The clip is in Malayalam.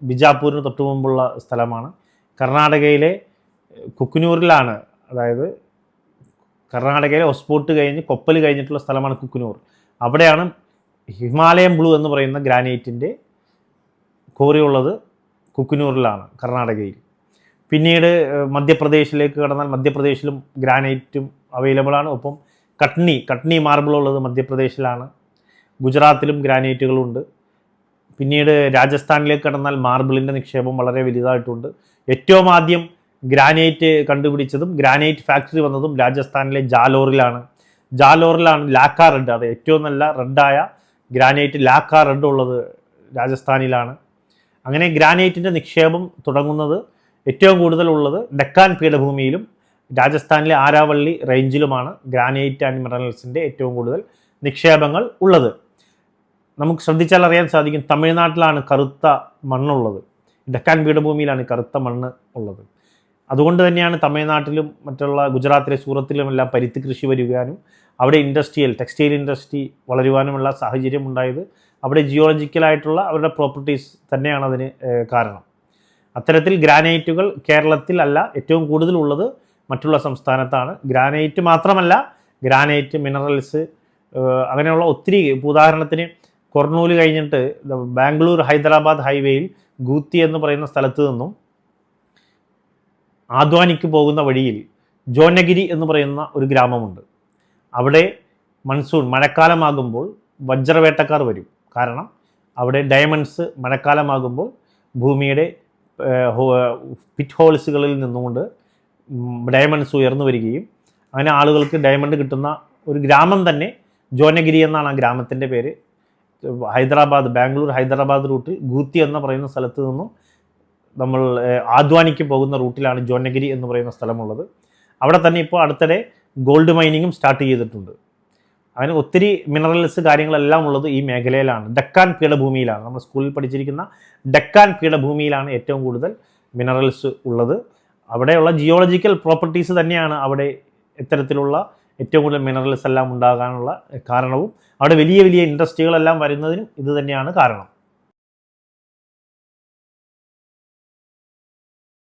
ബിജാപൂരിന് തൊട്ടു മുമ്പുള്ള സ്ഥലമാണ്. കർണാടകയിലെ കുക്കുനൂറിലാണ്, അതായത് കർണാടകയിലെ ഒസ്പോട്ട് കഴിഞ്ഞ് കൊപ്പൽ കഴിഞ്ഞിട്ടുള്ള സ്ഥലമാണ് കുക്കുനൂർ. അവിടെയാണ് ഹിമാലയൻ ബ്ലൂ എന്ന് പറയുന്ന ഗ്രാനൈറ്റിൻ്റെ കോറിയുള്ളത്. കുക്കുനൂറിലാണ്, കർണാടകയിൽ. പിന്നീട് മധ്യപ്രദേശിലേക്ക് കടന്നാൽ മധ്യപ്രദേശിലും ഗ്രാനൈറ്റും അവൈലബിൾ ആണ്. ഒപ്പം കട്നി മാർബിൾ ഉള്ളത് മധ്യപ്രദേശിലാണ്. ഗുജറാത്തിലും ഗ്രാനൈറ്റുകളുണ്ട്. പിന്നീട് രാജസ്ഥാനിലേക്ക് കടന്നാൽ മാർബിളിൻ്റെ നിക്ഷേപം വളരെ വലുതായിട്ടുണ്ട്. ഏറ്റവും ആദ്യം ഗ്രാനൈറ്റ് കണ്ടുപിടിച്ചതും ഗ്രാനൈറ്റ് ഫാക്ടറി വന്നതും രാജസ്ഥാനിലെ ജാലോറിലാണ് ലാക്ക റെഡ്, അത് ഏറ്റവും നല്ല റെഡായ ഗ്രാനൈറ്റ് ലാക്ക റെഡ് ഉള്ളത് രാജസ്ഥാനിലാണ്. അങ്ങനെ ഗ്രാനൈറ്റിൻ്റെ നിക്ഷേപം തുടങ്ങുന്നത് ഏറ്റവും കൂടുതൽ ഉള്ളത് ഡെക്കാൻ പീഠഭൂമിയിലും രാജസ്ഥാനിലെ ആരാവള്ളി റേഞ്ചിലുമാണ് ഗ്രാനൈറ്റ് ആൻഡ് മിനറൽസിൻ്റെ ഏറ്റവും കൂടുതൽ നിക്ഷേപങ്ങൾ ഉള്ളത്. നമുക്ക് ശ്രദ്ധിച്ചാൽ അറിയാൻ സാധിക്കും, തമിഴ്നാട്ടിലാണ് കറുത്ത മണ്ണുള്ളത്, ഡെക്കാൻ പീഠഭൂമിയിലാണ് കറുത്ത മണ്ണ് ഉള്ളത്. അതുകൊണ്ട് തന്നെയാണ് തമിഴ്നാട്ടിലും മറ്റുള്ള ഗുജറാത്തിലെ സൂറത്തിലുമെല്ലാം പരുത്തി കൃഷി വരുവാനും അവിടെ ടെക്സ്റ്റൈൽ ഇൻഡസ്ട്രി വളരുവാനുമുള്ള സാഹചര്യം ഉണ്ടായത് അവിടെ ജിയോളജിക്കലായിട്ടുള്ള അവരുടെ പ്രോപ്പർട്ടീസ് തന്നെയാണ് അതിന് കാരണം. അത്തരത്തിൽ ഗ്രാനൈറ്റുകൾ കേരളത്തിൽ അല്ല, ഏറ്റവും കൂടുതലുള്ളത് മറ്റുള്ള സംസ്ഥാനത്താണ്. ഗ്രാനൈറ്റ് മാത്രമല്ല, ഗ്രാനൈറ്റ്, മിനറൽസ്, അങ്ങനെയുള്ള ഒത്തിരി, ഉദാഹരണത്തിന് കൊർണൂല് കഴിഞ്ഞിട്ട് ബാംഗ്ലൂർ ഹൈദരാബാദ് ഹൈവേയിൽ ഗൂത്തി എന്ന് പറയുന്ന സ്ഥലത്ത് നിന്നും ആദ്വാനിക്ക് പോകുന്ന വഴിയിൽ ജോനഗിരി എന്ന് പറയുന്ന ഒരു ഗ്രാമമുണ്ട്. അവിടെ മഴക്കാലമാകുമ്പോൾ വജ്രവേട്ടക്കാർ വരും. കാരണം അവിടെ ഡയമണ്ട്സ് മഴക്കാലമാകുമ്പോൾ ഭൂമിയുടെ പിറ്റ് ഹോൾസുകളിൽ നിന്നുകൊണ്ട് ഡയമണ്ട്സ് ഉയർന്നു വരികയും അങ്ങനെ ആളുകൾക്ക് ഡയമണ്ട് കിട്ടുന്ന ഒരു ഗ്രാമം തന്നെ ജോനഗിരി എന്നാണ് ആ ഗ്രാമത്തിൻ്റെ പേര്. ബാംഗ്ലൂർ ഹൈദരാബാദ് റൂട്ടിൽ ഗൂത്തി എന്ന് പറയുന്ന സ്ഥലത്ത് നിന്നും നമ്മൾ ആദ്വാനിക്ക് പോകുന്ന റൂട്ടിലാണ് ജോനഗിരി എന്ന് പറയുന്ന സ്ഥലമുള്ളത്. അവിടെ തന്നെ ഇപ്പോൾ അടുത്തിടെ ഗോൾഡ് മൈനിങ്ങും സ്റ്റാർട്ട് ചെയ്തിട്ടുണ്ട്. അങ്ങനെ ഒത്തിരി മിനറൽസ് കാര്യങ്ങളെല്ലാം ഉള്ളത് ഈ മേഖലയിലാണ്. ഡെക്കാൻ പീഠഭൂമിയിലാണ്, നമ്മൾ സ്കൂളിൽ പഠിച്ചിരിക്കുന്ന ഡെക്കാൻ പീഠഭൂമിയിലാണ് ഏറ്റവും കൂടുതൽ മിനറൽസ് ഉള്ളത്. അവിടെയുള്ള ജിയോളജിക്കൽ പ്രോപ്പർട്ടീസ് തന്നെയാണ് അവിടെ ഇത്തരത്തിലുള്ള ഏറ്റവും കൂടുതൽ മിനറൽസ് എല്ലാം ഉണ്ടാകാനുള്ള കാരണവും അവിടെ വലിയ വലിയ ഇൻഡസ്ട്രികളെല്ലാം വരുന്നതിനും ഇത് തന്നെയാണ് കാരണം.